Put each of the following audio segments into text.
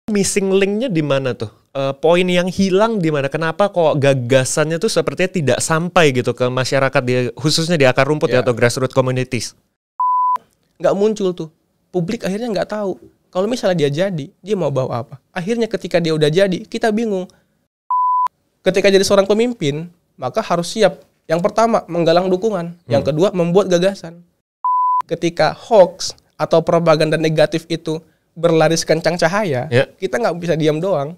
Missing link-nya di mana tuh? Poin yang hilang di mana? Kenapa kok gagasannya tuh sepertinya tidak sampai gitu ke masyarakat khususnya di akar rumput ya atau grassroots communities? Nggak muncul tuh. Publik akhirnya nggak tahu. Kalau misalnya dia jadi, dia mau bawa apa? Akhirnya ketika dia udah jadi, kita bingung. Ketika jadi seorang pemimpin, maka harus siap. Yang pertama, menggalang dukungan. Yang kedua, membuat gagasan. Ketika hoax atau propaganda negatif itu berlari sekencang cahaya, kita nggak bisa diam doang.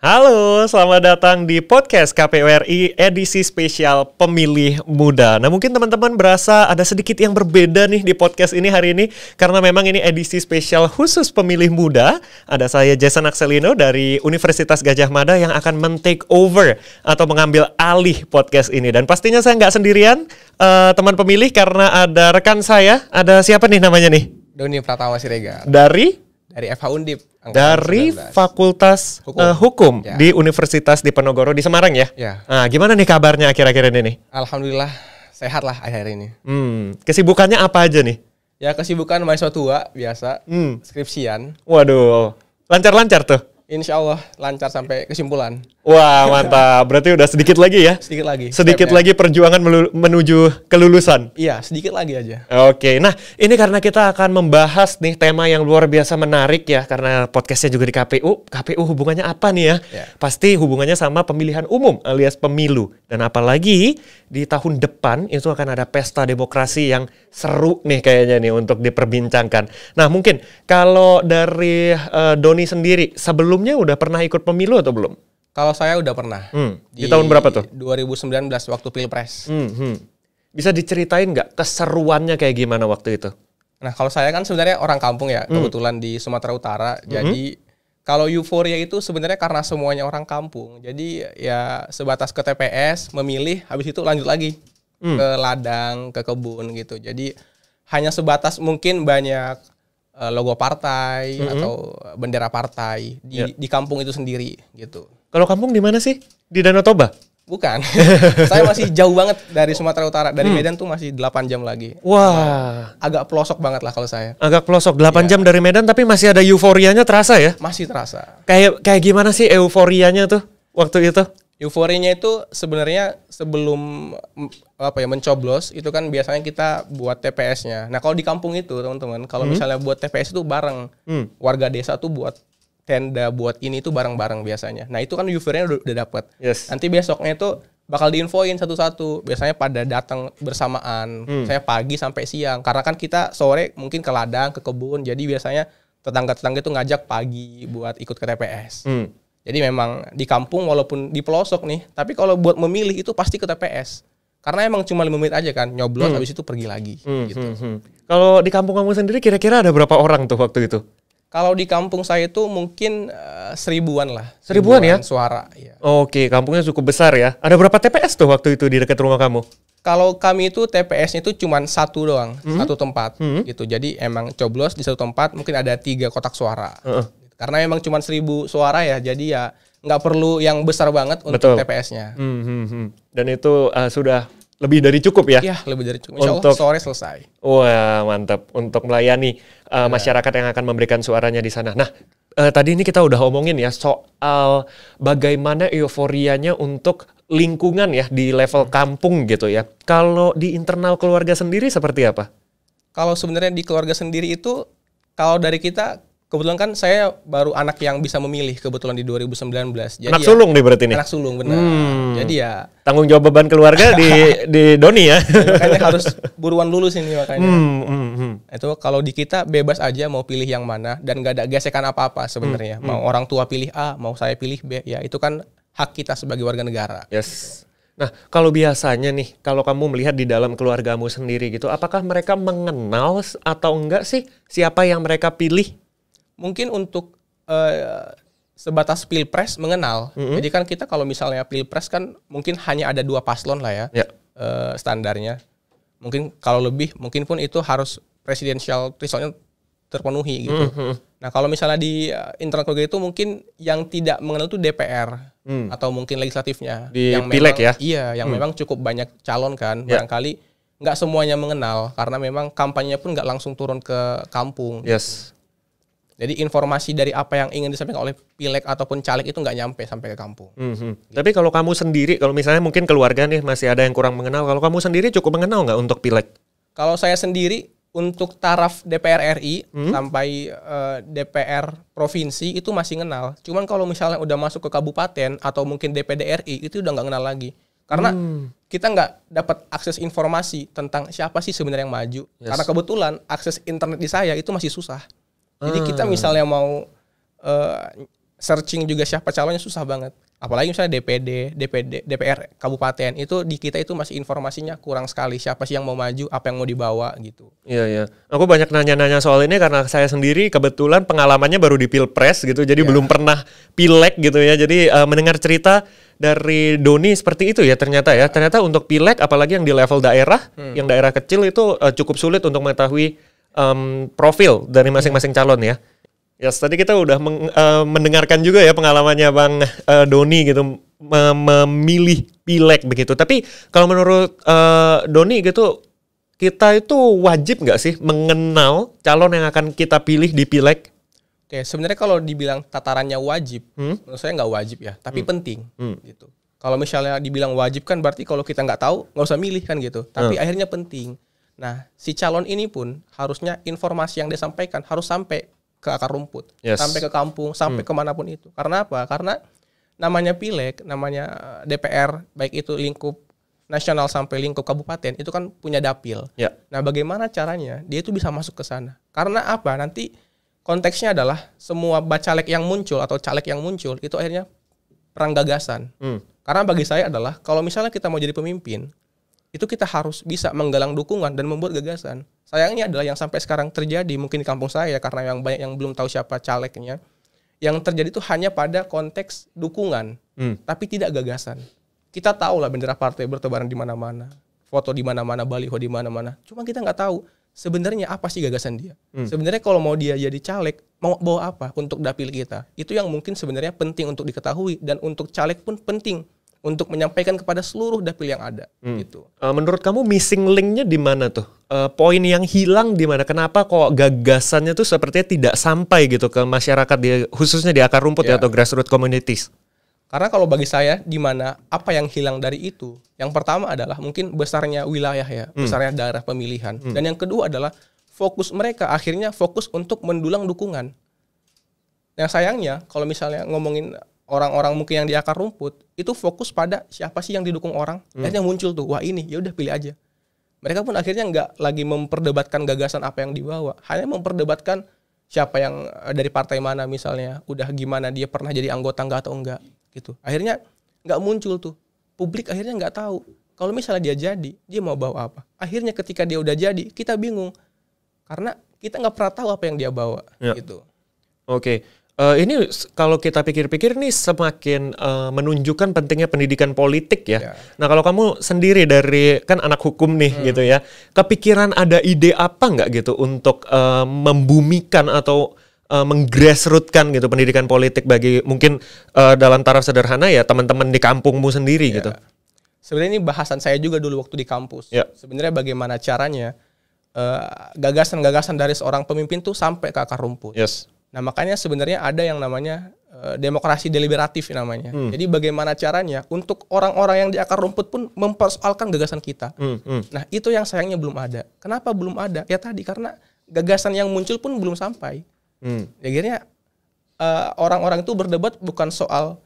Halo, selamat datang di podcast KPU RI edisi spesial Pemilih Muda. Nah, mungkin teman-teman berasa ada sedikit yang berbeda nih di podcast ini hari ini karena memang ini edisi spesial khusus Pemilih Muda. Ada saya Jason Axelino dari Universitas Gadjah Mada yang akan men-take over atau mengambil alih podcast ini. Dan pastinya saya nggak sendirian, teman pemilih, karena ada rekan saya. Ada siapa nih namanya nih? Doni Pratama Siregar. Dari FH Undip. Dari 19. Fakultas Hukum ya. Di Universitas Diponegoro di Semarang ya? Ya. Nah, gimana nih kabarnya akhir-akhir ini nih? Alhamdulillah sehat lah akhir ini. Kesibukannya apa aja nih? Ya kesibukan mahasiswa tua biasa, skripsian. Waduh, lancar-lancar tuh? Insya Allah lancar sampai kesimpulan. Wah, mantap. Berarti udah sedikit lagi ya? Sedikit lagi. Sedikit lagi perjuangan menuju kelulusan. Iya, sedikit lagi aja. Oke, nah ini karena kita akan membahas nih tema yang luar biasa menarik ya. Karena podcastnya juga di KPU. KPU hubungannya apa nih ya? Pasti hubungannya sama pemilihan umum alias pemilu. Dan apalagi di tahun depan itu akan ada pesta demokrasi yang seru nih kayaknya nih untuk diperbincangkan. Nah mungkin kalau dari Doni sendiri, sebelumnya udah pernah ikut pemilu atau belum? Kalau saya udah pernah. Di tahun berapa tuh? 2019 waktu Pilpres. Bisa diceritain nggak keseruannya kayak gimana waktu itu? Nah kalau saya kan sebenarnya orang kampung ya, kebetulan di Sumatera Utara. Jadi kalau euforia itu sebenarnya karena semuanya orang kampung. Jadi ya sebatas ke TPS, memilih, habis itu lanjut lagi ke ladang, ke kebun gitu. Jadi hanya sebatas mungkin banyak logo partai atau bendera partai di kampung itu sendiri gitu. Kalau kampung di mana sih? Di Danau Toba? Bukan. Saya masih jauh banget dari Sumatera Utara. Dari Medan tuh masih 8 jam lagi. Wah. Agak pelosok banget lah kalau saya. Agak pelosok. 8 jam dari Medan tapi masih ada euforianya terasa ya? Masih terasa. Kayak gimana sih euforianya tuh waktu itu? Euforianya itu sebenarnya sebelum mencoblos itu kan biasanya kita buat TPS-nya. Nah, kalau di kampung itu teman-teman, kalau misalnya buat TPS itu bareng. Warga desa tuh buat tenda, buat ini itu bareng-bareng biasanya. Nah, itu kan euforianya udah dapet. Nanti besoknya itu bakal diinfoin satu-satu. Biasanya pada datang bersamaan. Saya pagi sampai siang. Karena kan kita sore mungkin ke ladang, ke kebun. Jadi biasanya tetangga-tetangga itu ngajak pagi buat ikut ke TPS. Jadi memang di kampung walaupun di pelosok nih, tapi kalau buat memilih itu pasti ke TPS. Karena emang cuma 5 menit aja kan, nyoblos habis itu pergi lagi. Gitu. Kalau di kampung kamu sendiri kira-kira ada berapa orang tuh waktu itu? Kalau di kampung saya itu mungkin 1000-an lah. 1000-an ya? Suara. Ya. Oke, kampungnya cukup besar ya. Ada berapa TPS tuh waktu itu di dekat rumah kamu? Kalau kami itu TPS-nya itu cuma satu doang, satu tempat gitu. Jadi emang coblos di satu tempat mungkin ada 3 kotak suara. Karena emang cuma 1000 suara ya, jadi ya nggak perlu yang besar banget untuk TPS-nya. Dan itu sudah lebih dari cukup ya? Iya, lebih dari cukup. Insya Allah sore selesai. Wah, mantap. Untuk melayani masyarakat yang akan memberikan suaranya di sana. Nah, tadi ini kita udah omongin ya soal bagaimana euforianya untuk lingkungan ya di level kampung gitu ya. Kalau di internal keluarga sendiri seperti apa? Kalau sebenarnya di keluarga sendiri itu, kalau dari kita, kebetulan kan saya baru anak yang bisa memilih kebetulan di 2019. Jadi anak sulung nih berarti nih? Anak sulung, benar. Jadi ya tanggung jawab beban keluarga di Doni ya? Makanya harus buruan lulus ini makanya. Itu kalau di kita bebas aja mau pilih yang mana dan gak ada gesekan apa-apa sebenarnya. Mau orang tua pilih A, mau saya pilih B, ya itu kan hak kita sebagai warga negara. Nah, kalau biasanya nih, kalau kamu melihat di dalam keluargamu sendiri gitu, apakah mereka mengenal atau enggak sih siapa yang mereka pilih? Mungkin untuk sebatas pilpres mengenal. Jadi kan kita kalau misalnya pilpres kan mungkin hanya ada 2 paslon lah ya, standarnya. Mungkin kalau lebih, mungkin pun itu harus presidensial threshold-nya terpenuhi gitu. Nah kalau misalnya di internal keluarga itu mungkin yang tidak mengenal itu DPR atau mungkin legislatifnya. Di yang pileg memang, ya? Iya, yang memang cukup banyak calon kan. Barangkali nggak semuanya mengenal karena memang kampanyenya pun nggak langsung turun ke kampung. Yes. Jadi informasi dari apa yang ingin disampaikan oleh pileg ataupun caleg itu nggak nyampe sampai ke kampung. Tapi kalau kamu sendiri, kalau misalnya mungkin keluarga nih masih ada yang kurang mengenal, kalau kamu sendiri cukup mengenal nggak untuk pileg? Kalau saya sendiri untuk taraf DPR RI sampai DPR provinsi itu masih kenal. Cuman kalau misalnya udah masuk ke kabupaten atau mungkin DPD RI itu udah nggak kenal lagi. Karena kita nggak dapat akses informasi tentang siapa sih sebenarnya yang maju. Karena kebetulan akses internet di saya itu masih susah. Jadi kita misalnya mau searching juga siapa calonnya susah banget. Apalagi misalnya DPR kabupaten itu di kita itu masih informasinya kurang sekali. Siapa sih yang mau maju, apa yang mau dibawa gitu. Iya. Aku banyak nanya-nanya soal ini karena saya sendiri kebetulan pengalamannya baru di pilpres gitu. Jadi belum pernah pileg gitu ya. Jadi mendengar cerita dari Doni seperti itu ya ternyata ya. Ternyata untuk pileg apalagi yang di level daerah, yang daerah kecil itu cukup sulit untuk mengetahui profil dari masing-masing calon ya. Yes, tadi kita udah mendengarkan juga ya pengalamannya Bang Doni gitu memilih pileg begitu. Tapi kalau menurut Doni gitu, kita itu wajib nggak sih mengenal calon yang akan kita pilih di pileg? Oke, sebenarnya kalau dibilang tatarannya wajib, menurut saya nggak wajib ya, tapi penting gitu. Kalau misalnya dibilang wajib kan berarti kalau kita nggak tahu nggak usah milih kan gitu. Tapi akhirnya penting. Nah, si calon ini pun harusnya informasi yang dia sampaikan harus sampai ke akar rumput, sampai ke kampung, sampai kemanapun itu. Karena apa? Karena namanya pileg, namanya DPR, baik itu lingkup nasional sampai lingkup kabupaten, itu kan punya dapil. Nah, bagaimana caranya dia itu bisa masuk ke sana? Karena apa? Nanti konteksnya adalah semua bacalek yang muncul atau caleg yang muncul itu akhirnya perang gagasan. Karena bagi saya adalah kalau misalnya kita mau jadi pemimpin, itu kita harus bisa menggalang dukungan dan membuat gagasan. Sayangnya adalah yang sampai sekarang terjadi mungkin di kampung saya karena yang banyak yang belum tahu siapa calegnya. Yang terjadi itu hanya pada konteks dukungan, tapi tidak gagasan. Kita tahu lah bendera partai bertebaran di mana-mana, foto di mana-mana, baliho di mana-mana. Cuma kita nggak tahu sebenarnya apa sih gagasan dia. Sebenarnya kalau mau dia jadi caleg, mau bawa apa untuk dapil kita. Itu yang mungkin sebenarnya penting untuk diketahui dan untuk caleg pun penting untuk menyampaikan kepada seluruh dapil yang ada. Gitu. Menurut kamu missing link-nya di mana tuh? Poin yang hilang di mana? Kenapa kok gagasannya tuh sepertinya tidak sampai gitu ke masyarakat khususnya di akar rumput ya atau grassroots communities? Karena kalau bagi saya di mana apa yang hilang dari itu? Yang pertama adalah mungkin besarnya wilayah ya, besarnya daerah pemilihan. Dan yang kedua adalah fokus mereka akhirnya fokus untuk mendulang dukungan. Yang sayangnya kalau misalnya ngomongin orang-orang mungkin yang di akar rumput itu fokus pada siapa sih yang didukung orang, akhirnya muncul tuh wah ini ya udah pilih aja. Mereka pun akhirnya nggak lagi memperdebatkan gagasan apa yang dibawa, hanya memperdebatkan siapa yang dari partai mana misalnya, udah gimana dia pernah jadi anggota nggak atau enggak gitu. Akhirnya nggak muncul tuh, publik akhirnya nggak tahu kalau misalnya dia jadi dia mau bawa apa. Akhirnya ketika dia udah jadi kita bingung karena kita nggak pernah tahu apa yang dia bawa gitu. Oke. Ini kalau kita pikir-pikir nih semakin menunjukkan pentingnya pendidikan politik ya. Nah kalau kamu sendiri dari kan anak hukum nih gitu ya, kepikiran ada ide apa nggak gitu untuk membumikan atau menggrassrootkan gitu pendidikan politik bagi mungkin dalam taraf sederhana ya teman-teman di kampungmu sendiri gitu. Sebenarnya ini bahasan saya juga dulu waktu di kampus. Sebenarnya bagaimana caranya gagasan-gagasan dari seorang pemimpin tuh sampai ke akar rumput. Nah makanya sebenarnya ada yang namanya demokrasi deliberatif namanya. Jadi bagaimana caranya untuk orang-orang yang di akar rumput pun mempersoalkan gagasan kita. Nah itu yang sayangnya belum ada. Kenapa belum ada? Ya tadi karena gagasan yang muncul pun belum sampai. Akhirnya orang-orang itu berdebat bukan soal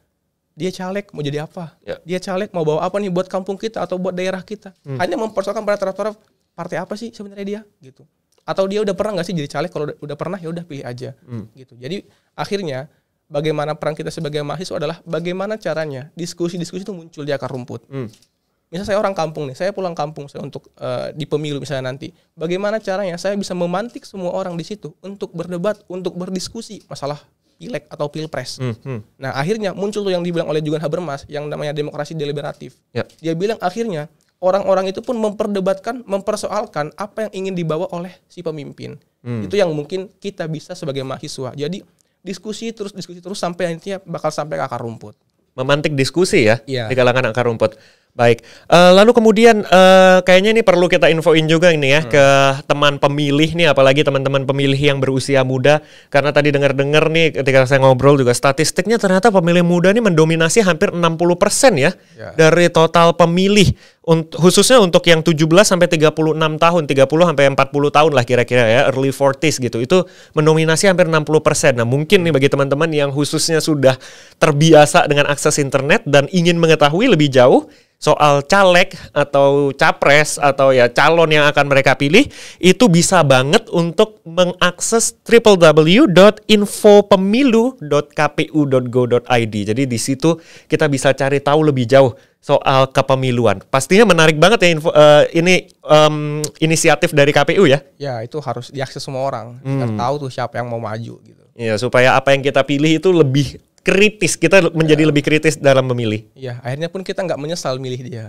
dia caleg mau jadi apa, dia caleg mau bawa apa nih buat kampung kita atau buat daerah kita. Hanya mempersoalkan pada taraf-taraf partai apa sih sebenarnya dia gitu. Atau dia udah pernah nggak sih jadi caleg? Kalau udah pernah ya udah pilih aja gitu. Jadi akhirnya bagaimana peran kita sebagai mahasiswa adalah bagaimana caranya diskusi-diskusi itu muncul di akar rumput. Misalnya saya orang kampung nih, saya pulang kampung saya untuk di pemilu misalnya nanti. Bagaimana caranya saya bisa memantik semua orang di situ untuk berdebat, untuk berdiskusi masalah pileg atau pilpres. Nah akhirnya muncul tuh yang dibilang oleh Julian Habermas yang namanya demokrasi deliberatif. Dia bilang akhirnya orang-orang itu pun memperdebatkan, mempersoalkan apa yang ingin dibawa oleh si pemimpin. Itu yang mungkin kita bisa sebagai mahasiswa. Jadi diskusi terus sampai nantinya bakal sampai ke akar rumput. Memantik diskusi ya Iya. di kalangan akar rumput. Baik, lalu kemudian kayaknya ini perlu kita infoin juga ini ya ke teman pemilih nih, apalagi teman-teman pemilih yang berusia muda, karena tadi dengar-dengar nih ketika saya ngobrol juga statistiknya ternyata pemilih muda nih mendominasi hampir 60% ya dari total pemilih, khususnya untuk yang 17 sampai 36 tahun, 30 sampai 40 tahun lah kira-kira ya, early 40s gitu. Itu mendominasi hampir 60%. Nah, mungkin nih bagi teman-teman yang khususnya sudah terbiasa dengan akses internet dan ingin mengetahui lebih jauh soal caleg atau capres atau ya calon yang akan mereka pilih, itu bisa banget untuk mengakses www.infopemilu.kpu.go.id. Jadi di situ kita bisa cari tahu lebih jauh soal kepemiluan. Pastinya menarik banget ya ini inisiatif dari KPU ya. Ya itu harus diakses semua orang, biar tahu tuh siapa yang mau maju gitu. Iya, supaya apa yang kita pilih itu lebih kritis, kita menjadi lebih kritis dalam memilih. Iya, akhirnya pun kita nggak menyesal milih dia.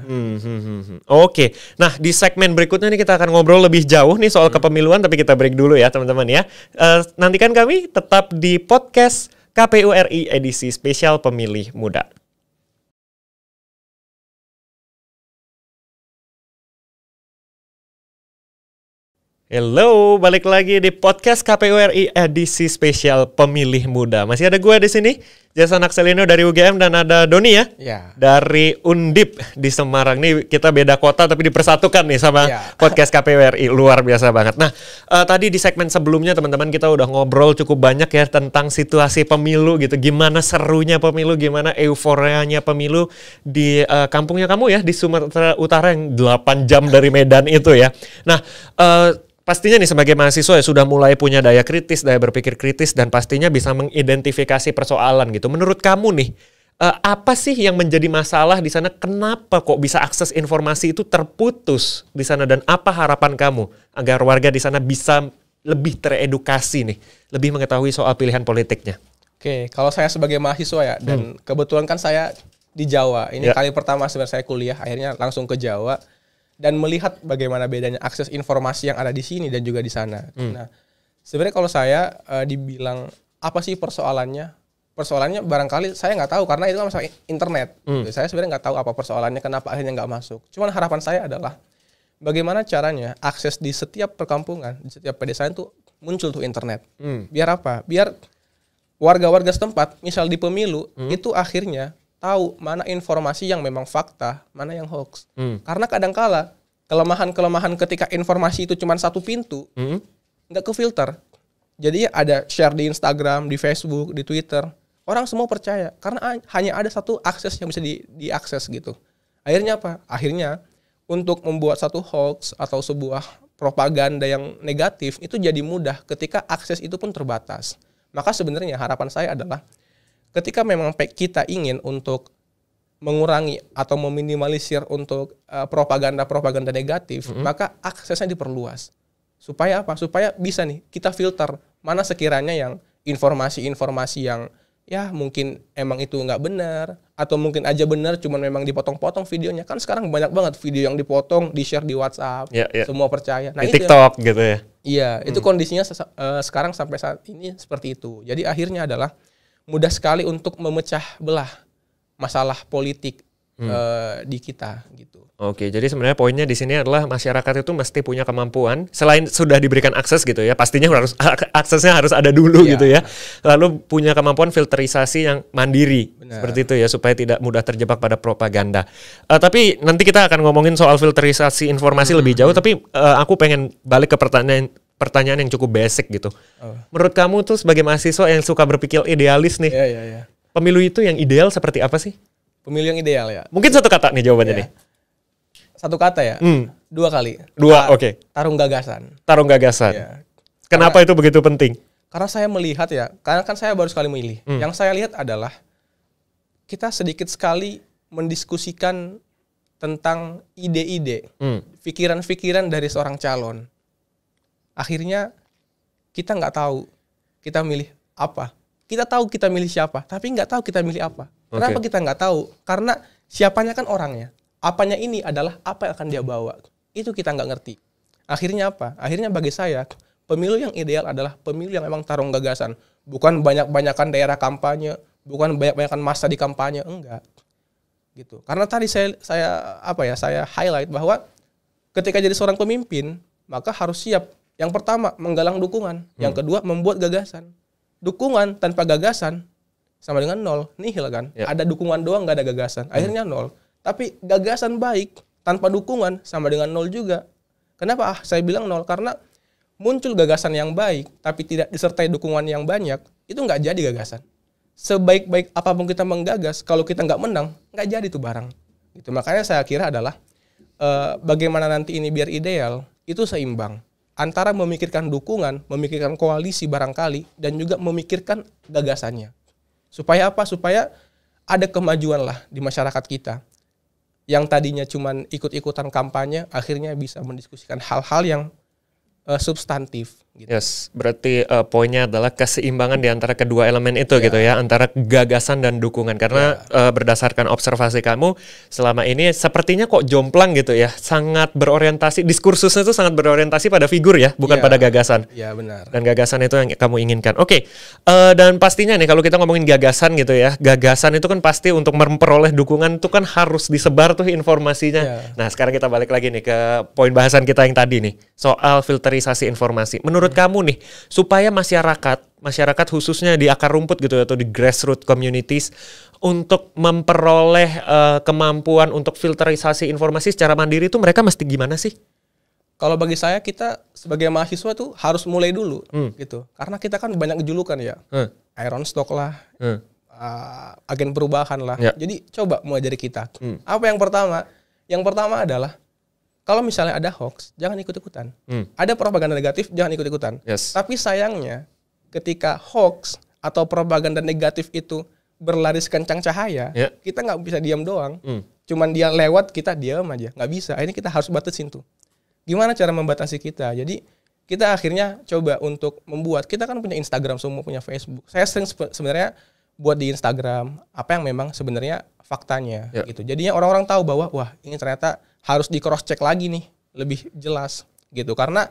Oke, nah di segmen berikutnya nih kita akan ngobrol lebih jauh nih soal kepemiluan, tapi kita break dulu ya teman-teman ya. Nantikan kami tetap di podcast KPU RI edisi spesial Pemilih Muda. Hello, balik lagi di podcast KPU RI edisi spesial Pemilih Muda. Masih ada gue di sini, Jason Akselino dari UGM, dan ada Doni ya, dari Undip di Semarang. Nih kita beda kota tapi dipersatukan nih sama podcast KPU RI, luar biasa banget. Nah, tadi di segmen sebelumnya teman-teman kita udah ngobrol cukup banyak ya tentang situasi pemilu gitu. Gimana serunya pemilu, gimana euforianya pemilu di kampungnya kamu ya, di Sumatera Utara yang 8 jam dari Medan itu ya. Nah, pastinya nih sebagai mahasiswa ya sudah mulai punya daya kritis, daya berpikir kritis, dan pastinya bisa mengidentifikasi persoalan gitu. Menurut kamu nih, apa sih yang menjadi masalah di sana? Kenapa kok bisa akses informasi itu terputus di sana? Dan apa harapan kamu agar warga di sana bisa lebih teredukasi nih, lebih mengetahui soal pilihan politiknya? Oke, kalau saya sebagai mahasiswa ya, dan kebetulan kan saya di Jawa. Ini kali pertama sebenarnya saya kuliah, akhirnya langsung ke Jawa. Dan melihat bagaimana bedanya akses informasi yang ada di sini dan juga di sana. Nah, sebenarnya kalau saya dibilang apa sih persoalannya? Persoalannya barangkali saya nggak tahu karena itu kan masalah internet. Saya sebenarnya nggak tahu apa persoalannya, kenapa akhirnya nggak masuk. Cuman harapan saya adalah bagaimana caranya akses di setiap perkampungan, di setiap pedesaan itu muncul tuh internet. Biar apa? Biar warga-warga setempat, misal di pemilu, itu akhirnya tahu mana informasi yang memang fakta, mana yang hoax. Karena kadangkala kelemahan-kelemahan ketika informasi itu cuma satu pintu, nggak kefilter. Jadi ada share di Instagram, di Facebook, di Twitter, orang semua percaya karena hanya ada satu akses yang bisa diakses gitu. Akhirnya apa? Akhirnya untuk membuat satu hoax atau sebuah propaganda yang negatif itu jadi mudah ketika akses itu pun terbatas. Maka sebenarnya harapan saya adalah ketika memang kita ingin untuk mengurangi atau meminimalisir untuk propaganda-propaganda negatif, maka aksesnya diperluas. Supaya apa? Supaya bisa nih kita filter mana sekiranya yang informasi-informasi yang ya mungkin emang itu nggak benar, atau mungkin aja benar cuman memang dipotong-potong videonya. Kan sekarang banyak banget video yang dipotong, di-share di WhatsApp, semua percaya. Nah, di TikTok gitu ya? Iya, itu kondisinya sekarang sampai saat ini seperti itu. Jadi akhirnya adalah mudah sekali untuk memecah belah masalah politik di kita gitu. Oke, jadi sebenarnya poinnya di sini adalah masyarakat itu mesti punya kemampuan selain sudah diberikan akses gitu ya, pastinya harus aksesnya harus ada dulu gitu ya. Lalu punya kemampuan filterisasi yang mandiri. Seperti itu ya, supaya tidak mudah terjebak pada propaganda. Tapi nanti kita akan ngomongin soal filterisasi informasi lebih jauh, tapi aku pengen balik ke pertanyaan yang cukup basic gitu. Menurut kamu tuh sebagai mahasiswa yang suka berpikir idealis nih, pemilu itu yang ideal seperti apa sih? Pemilu yang ideal ya? Mungkin satu kata nih jawabannya nih. Satu kata ya? 2 kali. 2, oke. Tarung gagasan. Tarung gagasan. Kenapa itu begitu penting? Karena saya melihat ya, karena kan saya baru sekali memilih. Yang saya lihat adalah kita sedikit sekali mendiskusikan tentang ide-ide, pikiran-pikiran dari seorang calon. Akhirnya kita nggak tahu kita milih apa. kita tahu kita milih siapa, tapi nggak tahu kita milih apa. Kenapa kita nggak tahu? Karena siapanya kan orangnya. Apanya ini adalah apa yang akan dia bawa. Itu kita nggak ngerti. Akhirnya apa? Akhirnya bagi saya, pemilu yang ideal adalah pemilu yang memang tarung gagasan. Bukan banyak-banyakan daerah kampanye, bukan banyak-banyakan masa di kampanye, enggak. Gitu. Karena tadi saya highlight bahwa ketika jadi seorang pemimpin, maka harus siap. Yang pertama, menggalang dukungan. Yang kedua, membuat gagasan. Dukungan tanpa gagasan sama dengan nol, nihil kan. Ada dukungan doang, nggak ada gagasan. Akhirnya nol. Tapi gagasan baik tanpa dukungan sama dengan nol juga. Kenapa saya bilang nol? Karena muncul gagasan yang baik, tapi tidak disertai dukungan yang banyak, itu nggak jadi gagasan. Sebaik-baik apapun kita menggagas, kalau kita nggak menang, nggak jadi tuh barang. Gitu. Makanya saya kira adalah bagaimana nanti ini biar ideal, itu seimbang. Antara memikirkan dukungan, memikirkan koalisi barangkali, dan juga memikirkan gagasannya. Supaya apa? Supaya ada kemajuan lah di masyarakat kita. Yang tadinya cuman ikut-ikutan kampanye, akhirnya bisa mendiskusikan hal-hal yang substantif. Gitu. Yes, berarti poinnya adalah keseimbangan di antara kedua elemen itu gitu ya, antara gagasan dan dukungan. Karena berdasarkan observasi kamu selama ini sepertinya kok jomplang gitu ya, sangat berorientasi, diskursusnya itu sangat berorientasi pada figur ya, bukan pada gagasan. Iya benar. Dan gagasan itu yang kamu inginkan. Oke, dan pastinya nih kalau kita ngomongin gagasan gitu ya, gagasan itu kan pasti untuk memperoleh dukungan itu kan harus disebar tuh informasinya. Nah sekarang kita balik lagi nih ke poin bahasan kita yang tadi nih, soal filterisasi informasi. Menurut kamu nih, supaya masyarakat khususnya di akar rumput gitu atau di grassroots communities untuk memperoleh kemampuan untuk filterisasi informasi secara mandiri itu mereka mesti gimana sih? Kalau bagi saya, kita sebagai mahasiswa tuh harus mulai dulu gitu. Karena kita kan banyak julukan ya. Iron Stock lah, agen perubahan lah. Jadi coba mulai dari kita. Apa yang pertama? Yang pertama adalah kalau misalnya ada hoax, jangan ikut-ikutan. Ada propaganda negatif, jangan ikut-ikutan. Tapi sayangnya, ketika hoax atau propaganda negatif itu berlari sekencang cahaya, kita nggak bisa diam doang. Cuman dia lewat, kita diam aja. Nggak bisa. Ini kita harus batasin tuh. Gimana cara membatasi kita? Jadi kita akhirnya coba untuk membuat, kita kan punya Instagram, semua punya Facebook. Saya sering sebenarnya buat di Instagram apa yang memang sebenarnya faktanya gitu. Jadinya orang-orang tahu bahwa wah ini ternyata harus di cross check lagi nih, lebih jelas gitu. Karena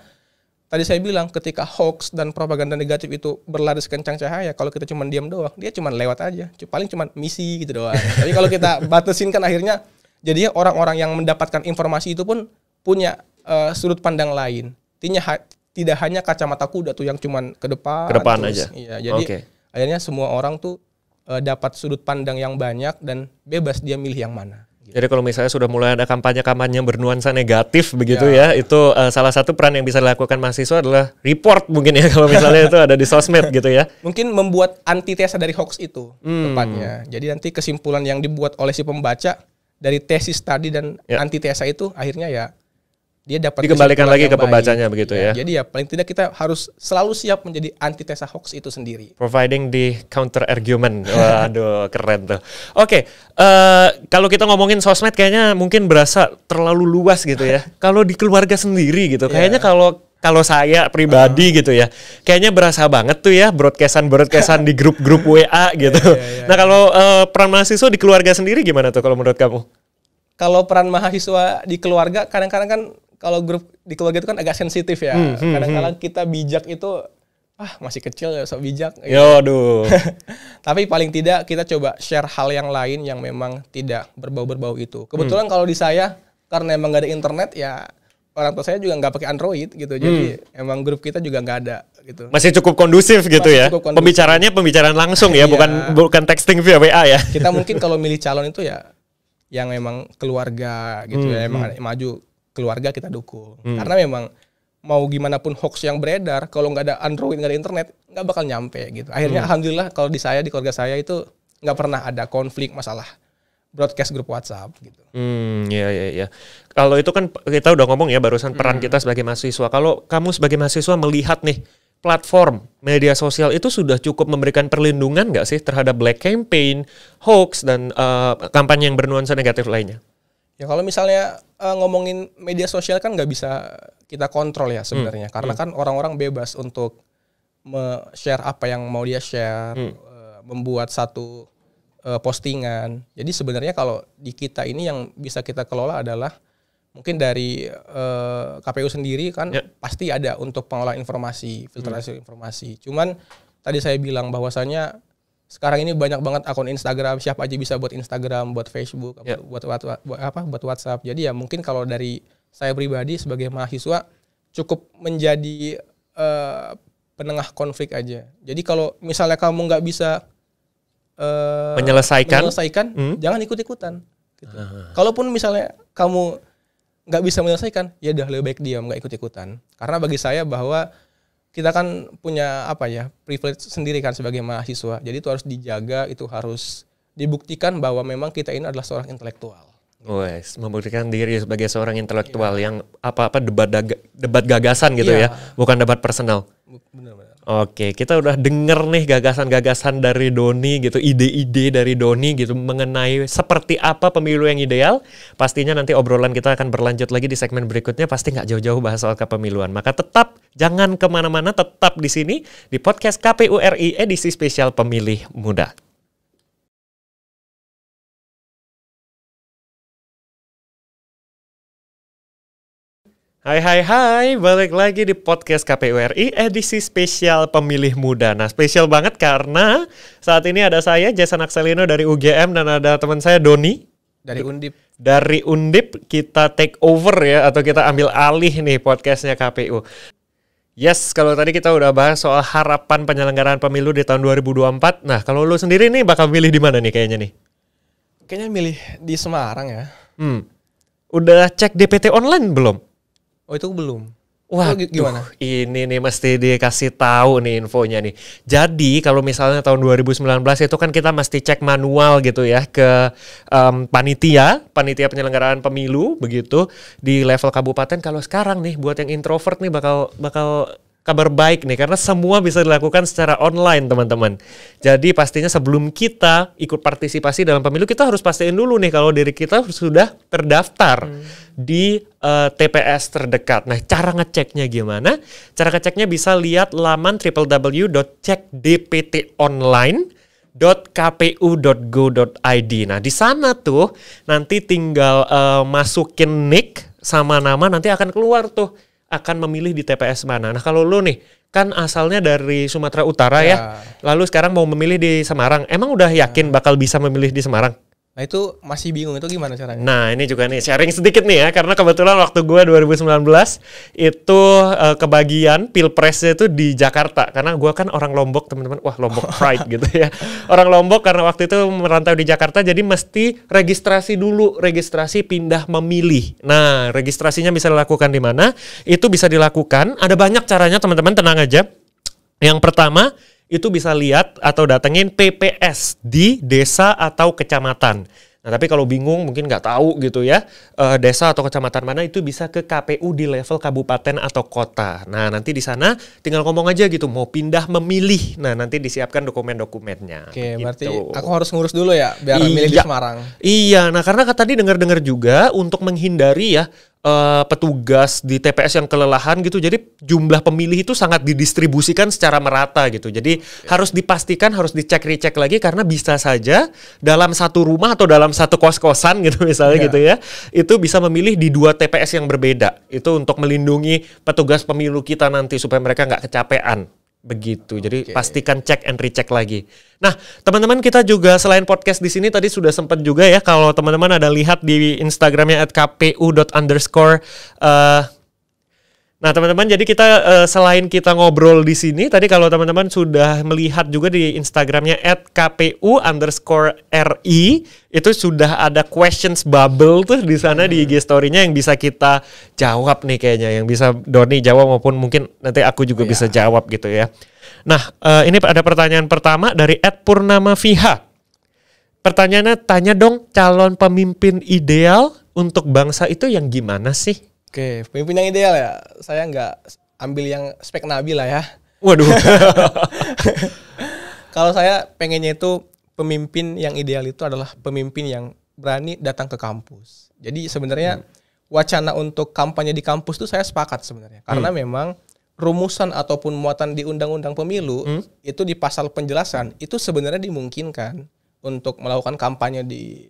tadi saya bilang ketika hoax dan propaganda negatif itu berlari sekencang cahaya, kalau kita cuma diam doang, dia cuma lewat aja, paling cuma misi gitu doang. Tapi kalau kita batasin kan akhirnya jadinya orang-orang yang mendapatkan informasi itu pun punya sudut pandang lain. Tidak hanya kacamata kuda tuh yang cuma ke depan terus, aja. Iya, jadi akhirnya semua orang tuh dapat sudut pandang yang banyak dan bebas dia milih yang mana. Jadi kalau misalnya sudah mulai ada kampanye-kampanye bernuansa negatif begitu ya, itu salah satu peran yang bisa dilakukan mahasiswa adalah report mungkin ya kalau misalnya itu ada di sosmed gitu ya. Mungkin membuat antitesa dari hoax itu tepatnya. Jadi nanti kesimpulan yang dibuat oleh si pembaca dari tesis tadi dan antitesa itu akhirnya ya dia dapat dikembalikan lagi ke pembacanya begitu ya. Jadi ya paling tidak kita harus selalu siap menjadi antitesa hoax itu sendiri. Providing the counter argument. Waduh, keren tuh. Oke, kalau kita ngomongin sosmed kayaknya mungkin berasa terlalu luas gitu ya. Kalau di keluarga sendiri gitu, kayaknya kalau saya pribadi gitu ya, kayaknya berasa banget tuh ya broadcastan di grup-grup WA gitu. Nah kalau peran mahasiswa di keluarga sendiri gimana tuh kalau menurut kamu? Kalau peran mahasiswa di keluarga kadang-kadang kan kalau grup di keluarga itu kan agak sensitif ya. Kadang-kadang kita bijak itu masih kecil ya sok bijak. Gitu. Aduh. Tapi paling tidak kita coba share hal yang lain yang memang tidak berbau-berbau itu. Kebetulan kalau di saya karena emang nggak ada internet ya orang tua saya juga nggak pakai Android gitu. Jadi emang grup kita juga nggak ada gitu. Masih cukup kondusif gitu ya. Pembicaranya pembicaraan langsung ya, bukan texting via WA ya. Kita mungkin kalau milih calon itu ya yang memang keluarga gitu ya, emang maju keluarga kita dukung. Karena memang mau gimana pun hoax yang beredar, kalau nggak ada Android, nggak ada internet, nggak bakal nyampe gitu. Akhirnya alhamdulillah kalau di keluarga saya itu nggak pernah ada konflik masalah broadcast grup WhatsApp gitu. Iya. Kalau itu kan kita udah ngomong ya barusan peran kita sebagai mahasiswa. Kalau kamu sebagai mahasiswa melihat nih platform media sosial itu sudah cukup memberikan perlindungan nggak sih terhadap black campaign, hoax dan kampanye yang bernuansa negatif lainnya? Ya kalau misalnya ngomongin media sosial kan nggak bisa kita kontrol ya sebenarnya, karena kan orang-orang bebas untuk share apa yang mau dia share, membuat satu postingan. Jadi sebenarnya kalau di kita ini yang bisa kita kelola adalah mungkin dari KPU sendiri kan pasti ada untuk pengolahan informasi, filtrasi informasi. Cuman tadi saya bilang bahwasannya sekarang ini banyak banget akun Instagram, siapa aja bisa buat Instagram, buat Facebook, buat WhatsApp. Jadi ya mungkin kalau dari saya pribadi sebagai mahasiswa cukup menjadi penengah konflik aja. Jadi kalau misalnya kamu nggak bisa menyelesaikan, jangan ikut-ikutan. Gitu. Kalaupun misalnya kamu nggak bisa menyelesaikan, ya udah lebih baik diam, nggak ikut-ikutan. Karena bagi saya bahwa kita kan punya privilege sendiri kan sebagai mahasiswa. Jadi itu harus dijaga, itu harus dibuktikan bahwa memang kita ini adalah seorang intelektual. Wes, membuktikan diri sebagai seorang intelektual yang apa-apa debat gagasan gitu ya, bukan debat personal. Benar-benar. Oke, kita udah denger nih gagasan-gagasan dari Doni gitu, ide-ide dari Doni gitu mengenai seperti apa pemilu yang ideal. Pastinya nanti obrolan kita akan berlanjut lagi di segmen berikutnya, pasti nggak jauh-jauh bahas soal kepemiluan. Maka tetap jangan kemana-mana, tetap di sini di podcast KPU RI edisi spesial Pemilih Muda. Hai, balik lagi di podcast KPU RI edisi spesial Pemilih Muda. Nah, spesial banget karena saat ini ada saya, Jason Akselino dari UGM, dan ada teman saya, Doni. Dari Undip. Dari Undip, kita take over ya, atau kita ambil alih nih podcastnya KPU. Yes, kalau tadi kita udah bahas soal harapan penyelenggaraan pemilu di tahun 2024. Nah, kalau lu sendiri nih bakal milih di mana nih kayaknya nih? Kayaknya milih di Semarang ya. Udah cek DPT online belum? Oh itu belum. Wah, gimana? Ini nih mesti dikasih tahu nih infonya nih. Jadi kalau misalnya tahun 2019 itu kan kita mesti cek manual gitu ya ke panitia penyelenggaraan pemilu begitu di level kabupaten. Kalau sekarang nih buat yang introvert nih bakal kabar baik nih karena semua bisa dilakukan secara online teman-teman. Jadi pastinya sebelum kita ikut partisipasi dalam pemilu kita harus pastiin dulu nih kalau diri kita sudah terdaftar di TPS terdekat. Nah, cara ngeceknya gimana? Cara ngeceknya bisa lihat laman www.cekdptonline.kpu.go.id. Nah, di sana tuh nanti tinggal masukin nick sama nama, nanti akan keluar tuh akan memilih di TPS mana. Nah, kalau lu nih kan asalnya dari Sumatera Utara ya. Lalu sekarang mau memilih di Semarang. Emang udah yakin bakal bisa memilih di Semarang? Nah itu masih bingung, itu gimana caranya? Nah ini juga nih sharing sedikit nih ya, karena kebetulan waktu gue 2019 itu kebagian pilpresnya itu di Jakarta, karena gue kan orang Lombok teman-teman, wah Lombok pride gitu ya, orang Lombok karena waktu itu merantau di Jakarta jadi mesti registrasi dulu, registrasi pindah memilih. Nah registrasinya bisa dilakukan di mana? Itu bisa dilakukan, ada banyak caranya teman-teman, tenang aja. Yang pertama itu bisa lihat atau datengin PPS di desa atau kecamatan. Nah, tapi kalau bingung mungkin nggak tahu gitu ya, desa atau kecamatan mana, itu bisa ke KPU di level kabupaten atau kota. Nah, nanti di sana tinggal ngomong aja gitu, mau pindah memilih. Nah, nanti disiapkan dokumen-dokumennya. Oke, gitu. Berarti aku harus ngurus dulu ya, biar milih di Semarang. Iya, nah karena tadi dengar-dengar juga untuk menghindari ya, petugas di TPS yang kelelahan gitu, jadi jumlah pemilih itu sangat didistribusikan secara merata gitu, jadi harus dipastikan, harus dicek-recek lagi karena bisa saja dalam satu rumah atau dalam satu kos-kosan gitu misalnya gitu ya, itu bisa memilih di 2 TPS yang berbeda, itu untuk melindungi petugas pemilu kita nanti supaya mereka nggak kecapean. Begitu. Jadi pastikan cek and recheck lagi. Nah, teman-teman kita juga selain podcast di sini tadi sudah sempat juga ya kalau teman-teman ada lihat di Instagramnya @kpu._. Nah, teman-teman, jadi kita selain kita ngobrol di sini, tadi kalau teman-teman sudah melihat juga di Instagramnya @kpu_RI, itu sudah ada questions bubble tuh di sana di IG story-nya yang bisa kita jawab nih kayaknya, yang bisa Doni jawab maupun mungkin nanti aku juga bisa jawab gitu ya. Nah, ini ada pertanyaan pertama dari @purnamaviha. Pertanyaannya, tanya dong calon pemimpin ideal untuk bangsa itu yang gimana sih? Oke, pemimpin yang ideal ya, saya nggak ambil yang spek Nabi lah ya. Waduh. Kalau saya pengennya itu pemimpin yang ideal itu adalah pemimpin yang berani datang ke kampus. Jadi sebenarnya wacana untuk kampanye di kampus itu saya sepakat sebenarnya. Karena memang rumusan ataupun muatan di undang-undang pemilu itu di pasal penjelasan itu sebenarnya dimungkinkan untuk melakukan kampanye di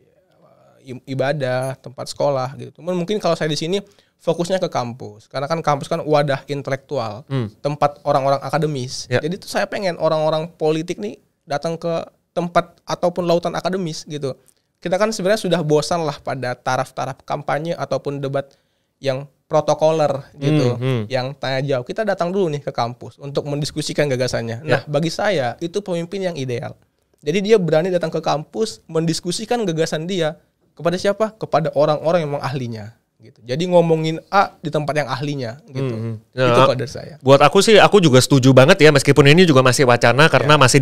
ibadah, tempat sekolah gitu. Mungkin kalau saya di sini fokusnya ke kampus karena kan kampus kan wadah intelektual, tempat orang-orang akademis. Jadi itu saya pengen orang-orang politik nih datang ke tempat ataupun lautan akademis gitu. Kita kan sebenarnya sudah bosan lah pada taraf-taraf kampanye ataupun debat yang protokoler gitu, yang tanya jawab. Kita datang dulu nih ke kampus untuk mendiskusikan gagasannya. Nah, bagi saya itu pemimpin yang ideal. Jadi dia berani datang ke kampus mendiskusikan gagasan dia kepada siapa? Kepada orang-orang yang memang ahlinya. Gitu. Jadi ngomongin A di tempat yang ahlinya gitu. Itu kalau dari saya. Buat aku sih aku juga setuju banget ya meskipun ini juga masih wacana karena masih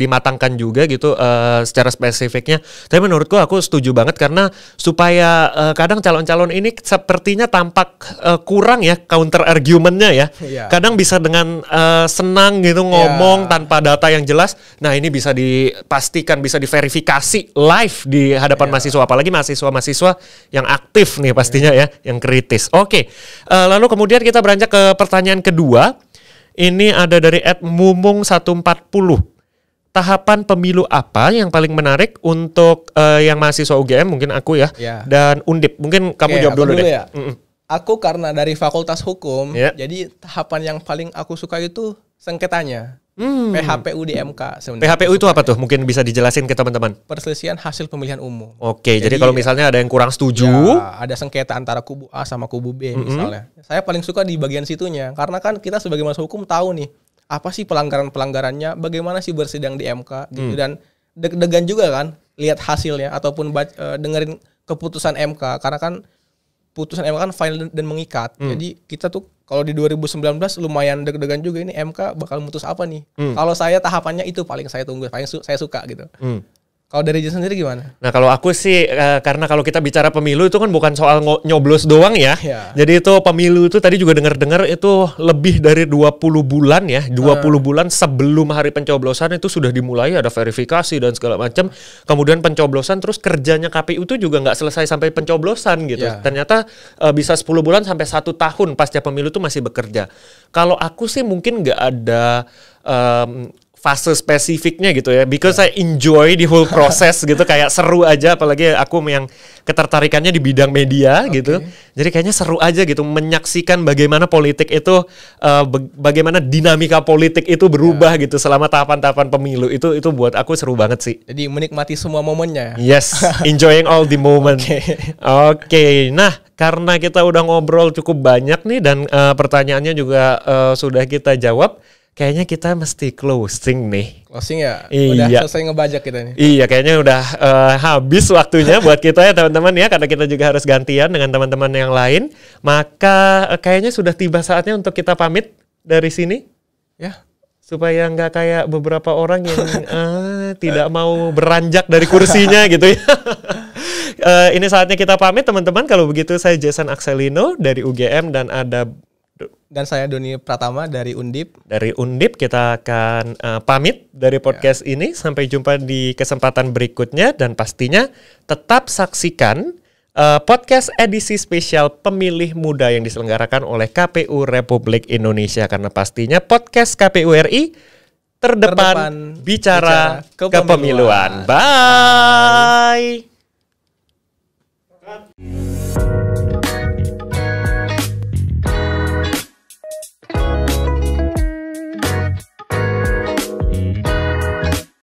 dimatangkan juga gitu secara spesifiknya. Tapi menurutku aku setuju banget karena supaya kadang calon-calon ini sepertinya tampak kurang ya counter argumentnya ya. Kadang bisa dengan senang gitu ngomong tanpa data yang jelas. Nah, ini bisa dipastikan bisa diverifikasi live di hadapan mahasiswa, apalagi mahasiswa-mahasiswa yang aktif nih pastinya ya, yang kritis. Oke, lalu kemudian kita beranjak ke pertanyaan kedua. Ini ada dari @mumung140. Tahapan pemilu apa yang paling menarik untuk yang mahasiswa UGM, mungkin aku ya, dan Undip. Mungkin kamu jawab dulu deh. Ya. Aku karena dari Fakultas Hukum, jadi tahapan yang paling aku suka itu sengketanya. PHPU di MK sebenarnya. PHPU itu apa tuh? Mungkin bisa dijelasin ke teman-teman. Perselisihan hasil pemilihan umum. Oke, jadi kalau misalnya ada yang kurang setuju, ada sengketa antara kubu A sama kubu B misalnya. Saya paling suka di bagian situnya karena kan kita sebagai mahasiswa hukum tahu nih apa sih pelanggaran-pelanggarannya, bagaimana sih bersidang di MK gitu, dan deg-degan juga kan lihat hasilnya ataupun dengerin keputusan MK karena kan putusan MK kan final dan mengikat. Jadi kita tuh kalau di 2019 lumayan deg-degan juga ini MK bakal mutus apa nih. Kalau saya tahapannya itu paling saya tunggu, paling saya suka gitu. Kalau dari Jason sendiri gimana? Nah, kalau aku sih karena kalau kita bicara pemilu itu kan bukan soal nyoblos doang ya. Jadi itu pemilu itu tadi juga dengar-dengar itu lebih dari 20 bulan ya. 20 bulan sebelum hari pencoblosan itu sudah dimulai ada verifikasi dan segala macam. Kemudian pencoblosan, terus kerjanya KPU itu juga nggak selesai sampai pencoblosan gitu. Ternyata bisa 10 bulan sampai 1 tahun pasca pemilu itu masih bekerja. Kalau aku sih mungkin nggak ada fase spesifiknya gitu ya, because I enjoy the whole process gitu, kayak seru aja, apalagi aku yang ketertarikannya di bidang media gitu, jadi kayaknya seru aja gitu menyaksikan bagaimana politik itu, bagaimana dinamika politik itu berubah gitu selama tahapan-tahapan pemilu itu buat aku seru banget sih. Jadi menikmati semua momennya. Yes, enjoying all the moment. Oke, nah karena kita udah ngobrol cukup banyak nih dan pertanyaannya juga sudah kita jawab. Kayaknya kita mesti closing nih. Closing ya? Udah selesai ngebajak kita nih. Iya, kayaknya udah habis waktunya buat kita ya teman-teman ya. Karena kita juga harus gantian dengan teman-teman yang lain. Maka kayaknya sudah tiba saatnya untuk kita pamit dari sini. Ya. Supaya nggak kayak beberapa orang yang tidak mau beranjak dari kursinya gitu ya. Ini saatnya kita pamit teman-teman. Kalau begitu saya Jason Akselino dari UGM dan saya Doni Pratama dari Undip. Dari Undip kita akan pamit dari podcast ini. Sampai jumpa di kesempatan berikutnya. Dan pastinya tetap saksikan podcast edisi spesial Pemilih Muda yang diselenggarakan oleh KPU Republik Indonesia. Karena pastinya podcast KPU RI terdepan bicara kepemiluan. Bye!